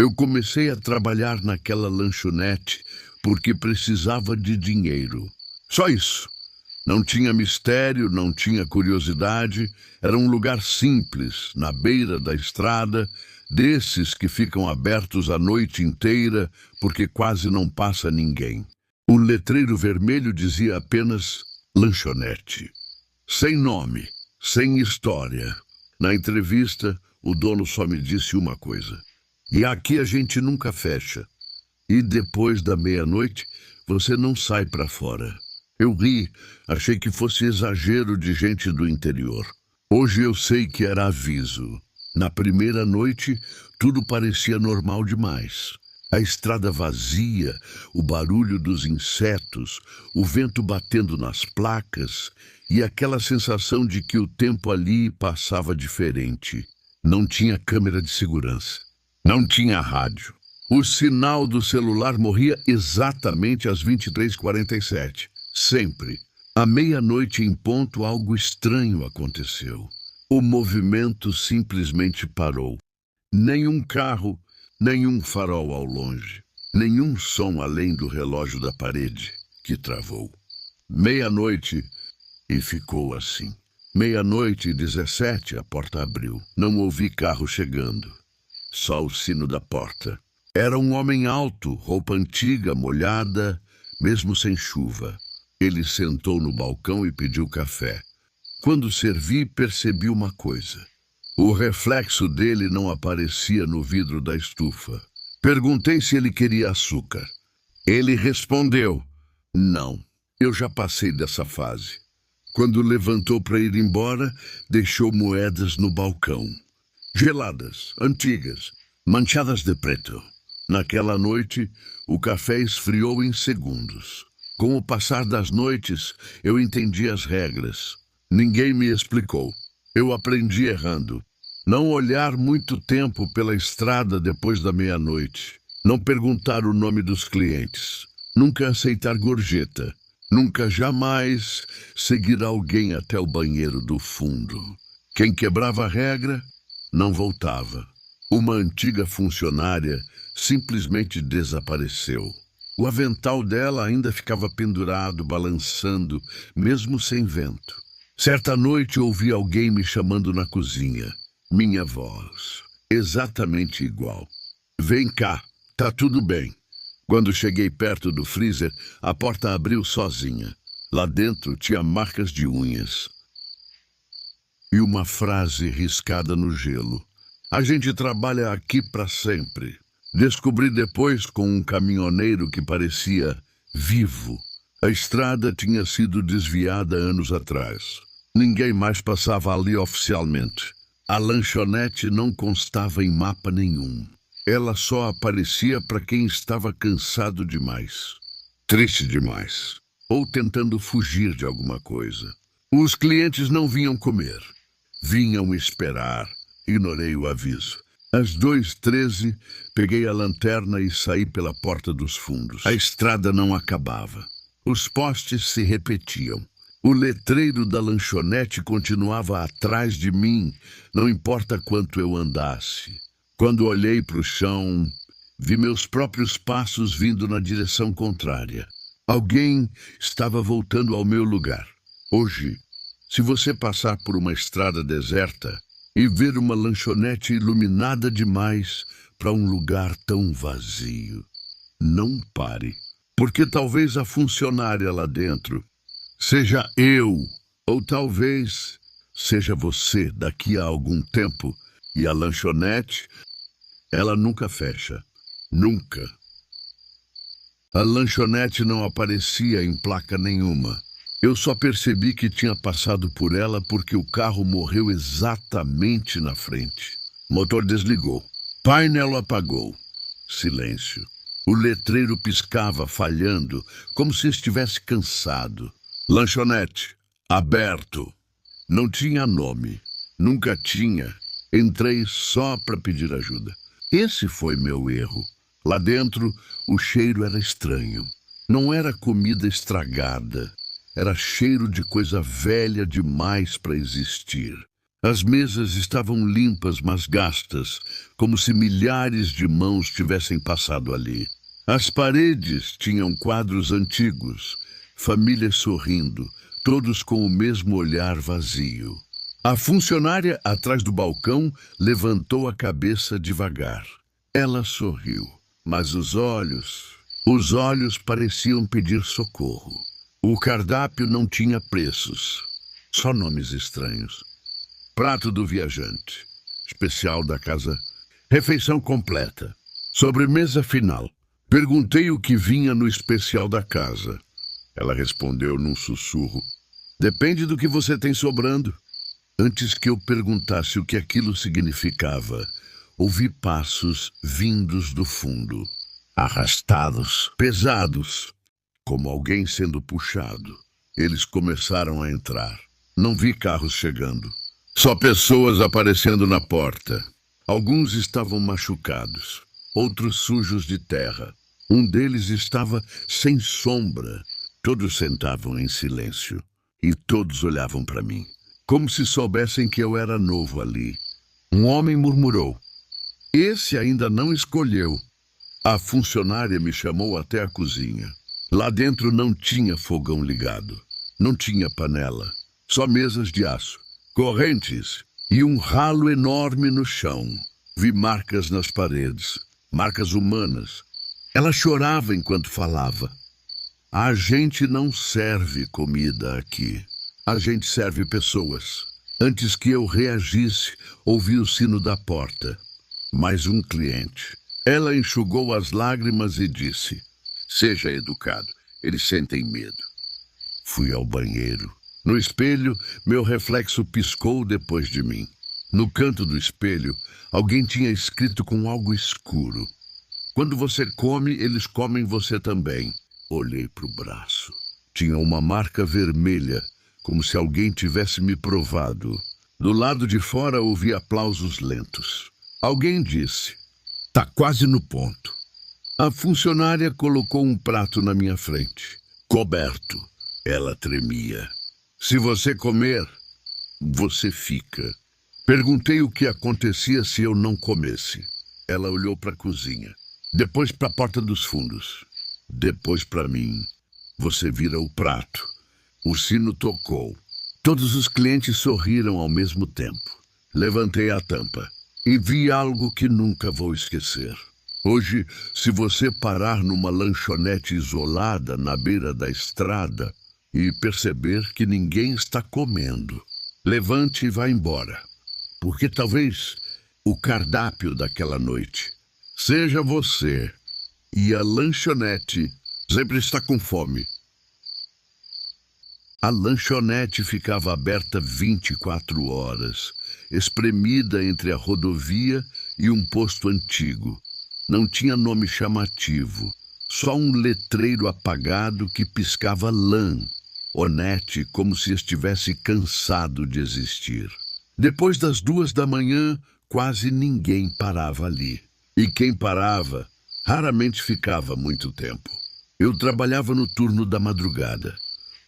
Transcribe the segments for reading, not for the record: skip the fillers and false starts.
Eu comecei a trabalhar naquela lanchonete porque precisava de dinheiro. Só isso. Não tinha mistério, não tinha curiosidade. Era um lugar simples, na beira da estrada, desses que ficam abertos a noite inteira porque quase não passa ninguém. O letreiro vermelho dizia apenas lanchonete. Sem nome, sem história. Na entrevista, o dono só me disse uma coisa: e aqui a gente nunca fecha. E depois da meia-noite, você não sai para fora. Eu ri, achei que fosse exagero de gente do interior. Hoje eu sei que era aviso. Na primeira noite, tudo parecia normal demais. A estrada vazia, o barulho dos insetos, o vento batendo nas placas e aquela sensação de que o tempo ali passava diferente. Não tinha câmera de segurança. Não tinha rádio. O sinal do celular morria exatamente às 23h47. Sempre. À meia-noite em ponto, algo estranho aconteceu. O movimento simplesmente parou. Nenhum carro, nenhum farol ao longe. Nenhum som além do relógio da parede, que travou. Meia-noite e ficou assim. 00:17, a porta abriu. Não ouvi carro chegando. Só o sino da porta. Era um homem alto, roupa antiga, molhada, mesmo sem chuva. Ele sentou no balcão e pediu café. Quando servi, percebi uma coisa. O reflexo dele não aparecia no vidro da estufa. Perguntei se ele queria açúcar. Ele respondeu: não, eu já passei dessa fase. Quando levantou para ir embora, deixou moedas no balcão. Geladas, antigas, manchadas de preto. Naquela noite, o café esfriou em segundos. Com o passar das noites, eu entendi as regras. Ninguém me explicou. Eu aprendi errando. Não olhar muito tempo pela estrada depois da meia-noite. Não perguntar o nome dos clientes. Nunca aceitar gorjeta. Nunca jamais seguir alguém até o banheiro do fundo. Quem quebrava a regra, não voltava. Uma antiga funcionária simplesmente desapareceu. O avental dela ainda ficava pendurado, balançando, mesmo sem vento. Certa noite ouvi alguém me chamando na cozinha. Minha voz, exatamente igual. Vem cá, tá tudo bem. Quando cheguei perto do freezer, a porta abriu sozinha. Lá dentro tinha marcas de unhas. E uma frase riscada no gelo. A gente trabalha aqui para sempre. Descobri depois com um caminhoneiro que parecia vivo. A estrada tinha sido desviada anos atrás. Ninguém mais passava ali oficialmente. A lanchonete não constava em mapa nenhum. Ela só aparecia para quem estava cansado demais, triste demais, ou tentando fugir de alguma coisa. Os clientes não vinham comer. Vinham esperar. Ignorei o aviso. Às 2h13, peguei a lanterna e saí pela porta dos fundos. A estrada não acabava. Os postes se repetiam. O letreiro da lanchonete continuava atrás de mim, não importa quanto eu andasse. Quando olhei para o chão, vi meus próprios passos vindo na direção contrária. Alguém estava voltando ao meu lugar. Hoje, se você passar por uma estrada deserta e ver uma lanchonete iluminada demais para um lugar tão vazio, não pare, porque talvez a funcionária lá dentro seja eu, ou talvez seja você daqui a algum tempo, e a lanchonete, ela nunca fecha. Nunca. A lanchonete não aparecia em placa nenhuma. Eu só percebi que tinha passado por ela porque o carro morreu exatamente na frente. Motor desligou. Painel apagou. Silêncio. O letreiro piscava, falhando, como se estivesse cansado. Lanchonete. Aberto. Não tinha nome. Nunca tinha. Entrei só para pedir ajuda. Esse foi meu erro. Lá dentro, o cheiro era estranho. Não era comida estragada. Era cheiro de coisa velha demais para existir. As mesas estavam limpas, mas gastas, como se milhares de mãos tivessem passado ali. As paredes tinham quadros antigos, famílias sorrindo, todos com o mesmo olhar vazio. A funcionária atrás do balcão levantou a cabeça devagar. Ela sorriu, mas os olhos pareciam pedir socorro. O cardápio não tinha preços, só nomes estranhos. Prato do viajante, especial da casa, refeição completa, sobremesa final. Perguntei o que vinha no especial da casa. Ela respondeu num sussurro: depende do que você tem sobrando. Antes que eu perguntasse o que aquilo significava, ouvi passos vindos do fundo, arrastados, pesados, como alguém sendo puxado. Eles começaram a entrar. Não vi carros chegando, só pessoas aparecendo na porta. Alguns estavam machucados, outros sujos de terra. Um deles estava sem sombra. Todos sentavam em silêncio e todos olhavam para mim, como se soubessem que eu era novo ali. Um homem murmurou: esse ainda não escolheu. A funcionária me chamou até a cozinha. Lá dentro não tinha fogão ligado, não tinha panela, só mesas de aço, correntes e um ralo enorme no chão. Vi marcas nas paredes, marcas humanas. Ela chorava enquanto falava. A gente não serve comida aqui. A gente serve pessoas. Antes que eu reagisse, ouvi o sino da porta. Mais um cliente. Ela enxugou as lágrimas e disse: seja educado, eles sentem medo. Fui ao banheiro. No espelho, meu reflexo piscou depois de mim. No canto do espelho, alguém tinha escrito com algo escuro: quando você come, eles comem você também. Olhei para o braço. Tinha uma marca vermelha, como se alguém tivesse me provado. Do lado de fora ouvi aplausos lentos. Alguém disse: tá quase no ponto. A funcionária colocou um prato na minha frente, coberto. Ela tremia. Se você comer, você fica. Perguntei o que acontecia se eu não comesse. Ela olhou para a cozinha, depois para a porta dos fundos, depois para mim. Você vira o prato. O sino tocou. Todos os clientes sorriram ao mesmo tempo. Levantei a tampa e vi algo que nunca vou esquecer. Hoje, se você parar numa lanchonete isolada na beira da estrada e perceber que ninguém está comendo, levante e vá embora, porque talvez o cardápio daquela noite seja você e a lanchonete sempre está com fome. A lanchonete ficava aberta 24 horas, espremida entre a rodovia e um posto antigo. Não tinha nome chamativo, só um letreiro apagado que piscava lã, Onete, como se estivesse cansado de existir. Depois das 2 da manhã, quase ninguém parava ali. E quem parava, raramente ficava muito tempo. Eu trabalhava no turno da madrugada.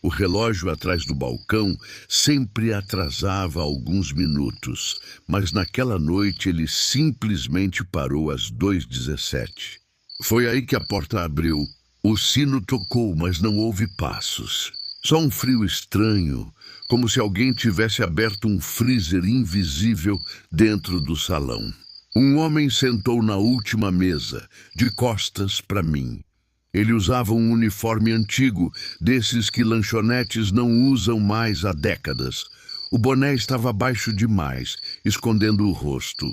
O relógio atrás do balcão sempre atrasava alguns minutos, mas naquela noite ele simplesmente parou às 2h17. Foi aí que a porta abriu. O sino tocou, mas não houve passos. Só um frio estranho, como se alguém tivesse aberto um freezer invisível dentro do salão. Um homem sentou na última mesa, de costas para mim. Ele usava um uniforme antigo, desses que lanchonetes não usam mais há décadas. O boné estava baixo demais, escondendo o rosto.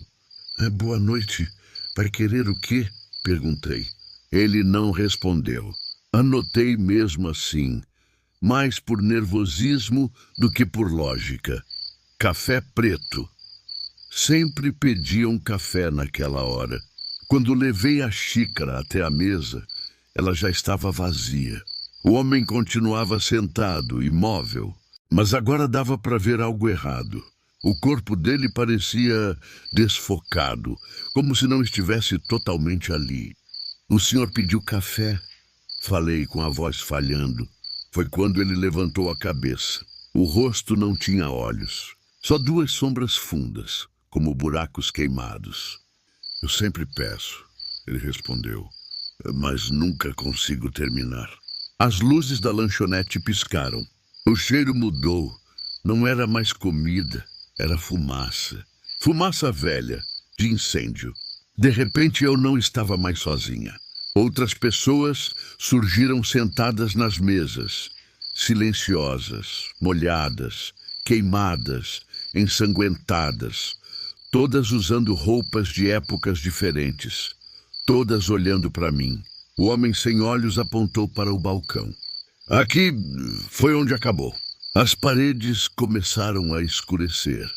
Boa noite. Vai querer o quê? Perguntei. Ele não respondeu. Anotei mesmo assim, mais por nervosismo do que por lógica. Café preto. Sempre pediam café naquela hora. Quando levei a xícara até a mesa, ela já estava vazia. O homem continuava sentado, imóvel, mas agora dava para ver algo errado. O corpo dele parecia desfocado, como se não estivesse totalmente ali. O senhor pediu café? Falei com a voz falhando. Foi quando ele levantou a cabeça. O rosto não tinha olhos. Só duas sombras fundas, como buracos queimados. Eu sempre peço, ele respondeu, mas nunca consigo terminar. As luzes da lanchonete piscaram. O cheiro mudou. Não era mais comida, era fumaça. Fumaça velha, de incêndio. De repente eu não estava mais sozinha. Outras pessoas surgiram sentadas nas mesas, silenciosas, molhadas, queimadas, ensanguentadas, todas usando roupas de épocas diferentes, todas olhando para mim. O homem sem olhos apontou para o balcão. Aqui foi onde acabou. As paredes começaram a escurecer.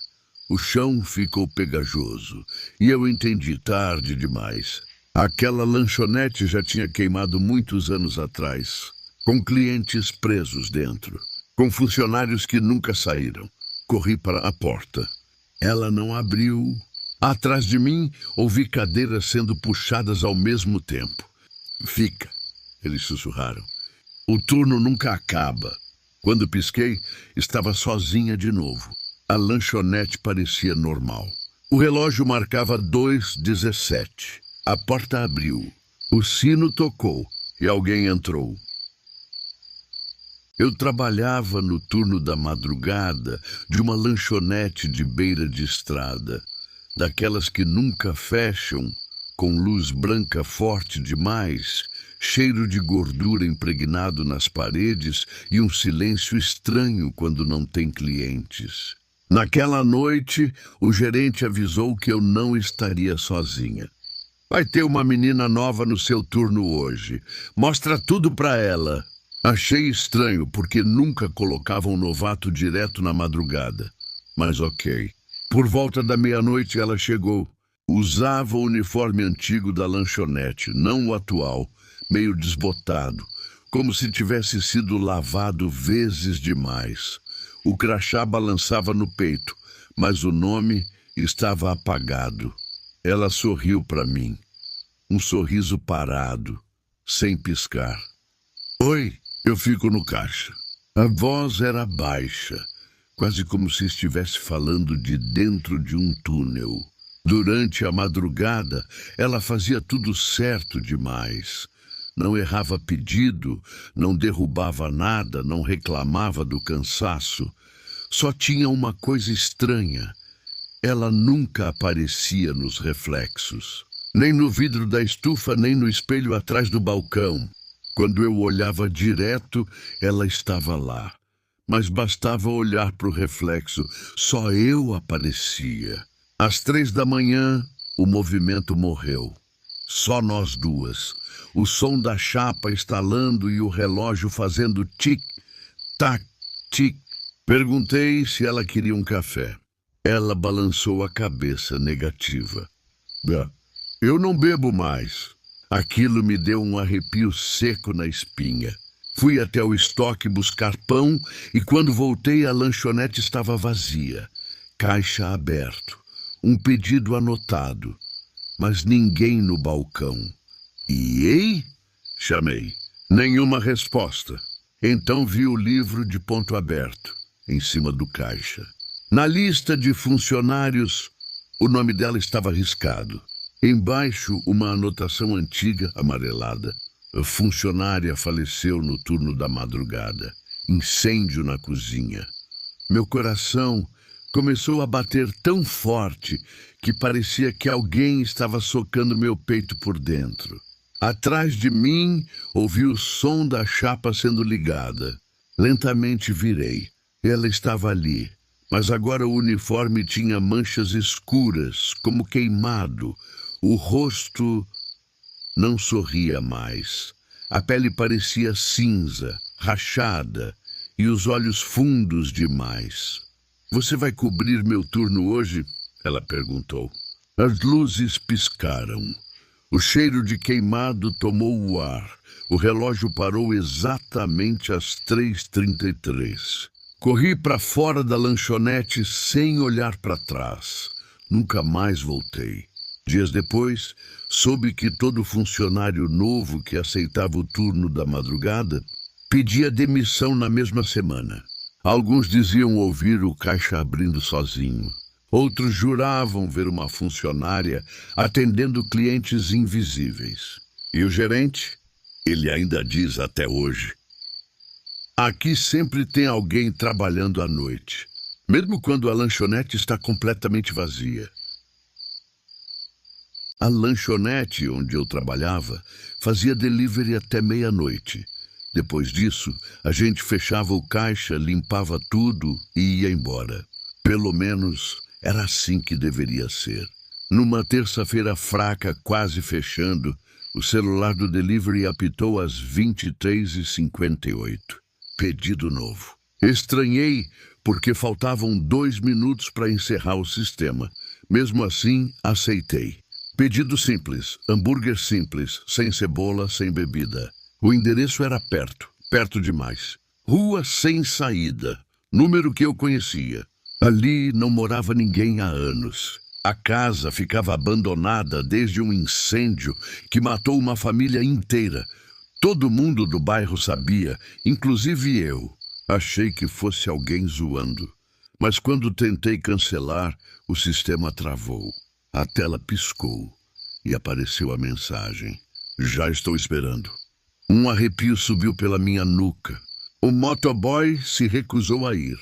O chão ficou pegajoso e eu entendi tarde demais. Aquela lanchonete já tinha queimado muitos anos atrás, com clientes presos dentro, com funcionários que nunca saíram. Corri para a porta. Ela não abriu. Atrás de mim, ouvi cadeiras sendo puxadas ao mesmo tempo. Fica, eles sussurraram. O turno nunca acaba. Quando pisquei, estava sozinha de novo. A lanchonete parecia normal. O relógio marcava 2h17. A porta abriu. O sino tocou e alguém entrou. Eu trabalhava no turno da madrugada de uma lanchonete de beira de estrada, daquelas que nunca fecham, com luz branca forte demais, cheiro de gordura impregnado nas paredes e um silêncio estranho quando não tem clientes. Naquela noite, o gerente avisou que eu não estaria sozinha. Vai ter uma menina nova no seu turno hoje. Mostra tudo para ela. Achei estranho, porque nunca colocava um novato direto na madrugada. Mas ok. Por volta da meia-noite ela chegou. Usava o uniforme antigo da lanchonete, não o atual, meio desbotado, como se tivesse sido lavado vezes demais. O crachá balançava no peito, mas o nome estava apagado. Ela sorriu para mim. Um sorriso parado, sem piscar. Oi, eu fico no caixa. A voz era baixa, quase como se estivesse falando de dentro de um túnel. Durante a madrugada, ela fazia tudo certo demais. Não errava pedido, não derrubava nada, não reclamava do cansaço. Só tinha uma coisa estranha. Ela nunca aparecia nos reflexos. Nem no vidro da estufa, nem no espelho atrás do balcão. Quando eu olhava direto, ela estava lá. Mas bastava olhar para o reflexo, só eu aparecia. Às 3 da manhã, o movimento morreu. Só nós duas. O som da chapa estalando e o relógio fazendo tic-tac, tic. Perguntei se ela queria um café. Ela balançou a cabeça negativa. Eu não bebo mais. Aquilo me deu um arrepio seco na espinha. Fui até o estoque buscar pão e quando voltei a lanchonete estava vazia. Caixa aberto. Um pedido anotado. Mas ninguém no balcão. Ei? Chamei. Nenhuma resposta. Então vi o livro de ponto aberto, em cima do caixa. Na lista de funcionários, o nome dela estava riscado. Embaixo, uma anotação antiga, amarelada. A funcionária faleceu no turno da madrugada. Incêndio na cozinha. Meu coração começou a bater tão forte que parecia que alguém estava socando meu peito por dentro. Atrás de mim, ouvi o som da chapa sendo ligada. Lentamente virei. Ela estava ali, mas agora o uniforme tinha manchas escuras, como queimado. O rosto não sorria mais. A pele parecia cinza, rachada, e os olhos fundos demais. Você vai cobrir meu turno hoje? Ela perguntou. As luzes piscaram. O cheiro de queimado tomou o ar. O relógio parou exatamente às 3h33. Corri para fora da lanchonete sem olhar para trás. Nunca mais voltei. Dias depois, soube que todo funcionário novo que aceitava o turno da madrugada pedia demissão na mesma semana. Alguns diziam ouvir o caixa abrindo sozinho. Outros juravam ver uma funcionária atendendo clientes invisíveis. E o gerente? Ele ainda diz até hoje: aqui sempre tem alguém trabalhando à noite, mesmo quando a lanchonete está completamente vazia. A lanchonete onde eu trabalhava fazia delivery até meia-noite. Depois disso, a gente fechava o caixa, limpava tudo e ia embora. Pelo menos era assim que deveria ser. Numa terça-feira fraca, quase fechando, o celular do delivery apitou às 23h58. Pedido novo. Estranhei porque faltavam 2 minutos para encerrar o sistema. Mesmo assim, aceitei. Pedido simples, hambúrguer simples, sem cebola, sem bebida. O endereço era perto demais. Rua sem saída, número que eu conhecia. Ali não morava ninguém há anos. A casa ficava abandonada desde um incêndio que matou uma família inteira. Todo mundo do bairro sabia, inclusive eu. Achei que fosse alguém zoando. Mas quando tentei cancelar, o sistema travou. A tela piscou e apareceu a mensagem: já estou esperando. Um arrepio subiu pela minha nuca. O motoboy se recusou a ir.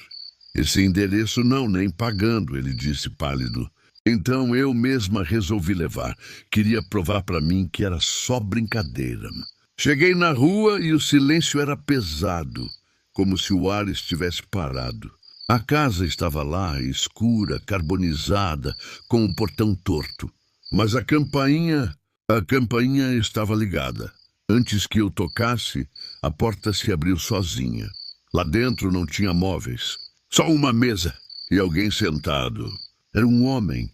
Esse endereço não, nem pagando, ele disse pálido. Então eu mesma resolvi levar. Queria provar para mim que era só brincadeira. Cheguei na rua e o silêncio era pesado, como se o ar estivesse parado. A casa estava lá, escura, carbonizada, com o portão torto. Mas a campainha estava ligada. Antes que eu tocasse, a porta se abriu sozinha. Lá dentro não tinha móveis, só uma mesa e alguém sentado. Era um homem,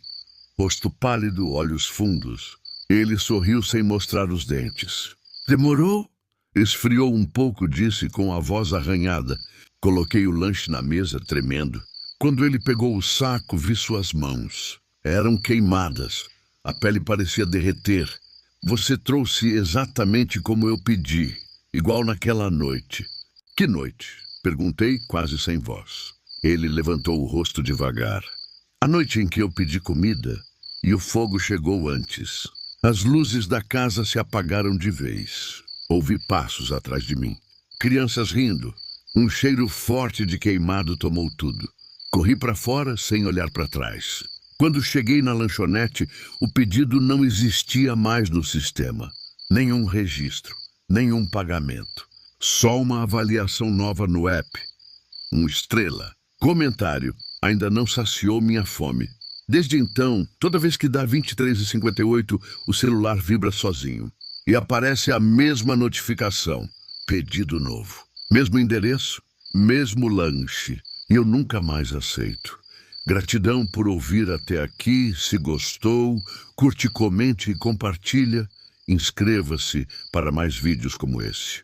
rosto pálido, olhos fundos. Ele sorriu sem mostrar os dentes. Demorou? Esfriou um pouco, disse com a voz arranhada. Coloquei o lanche na mesa, tremendo. Quando ele pegou o saco, vi suas mãos. Eram queimadas. A pele parecia derreter. Você trouxe exatamente como eu pedi, igual naquela noite. Que noite? Perguntei, quase sem voz. Ele levantou o rosto devagar. A noite em que eu pedi comida, e o fogo chegou antes. As luzes da casa se apagaram de vez. Ouvi passos atrás de mim. Crianças rindo. Um cheiro forte de queimado tomou tudo. Corri para fora sem olhar para trás. Quando cheguei na lanchonete, o pedido não existia mais no sistema. Nenhum registro, nenhum pagamento. Só uma avaliação nova no app. Estrela. Comentário. Ainda não saciou minha fome. Desde então, toda vez que dá 23h58, o celular vibra sozinho. E aparece a mesma notificação. Pedido novo. Mesmo endereço, mesmo lanche. E eu nunca mais aceito. Gratidão por ouvir até aqui. Se gostou, curte, comente e compartilha. Inscreva-se para mais vídeos como esse.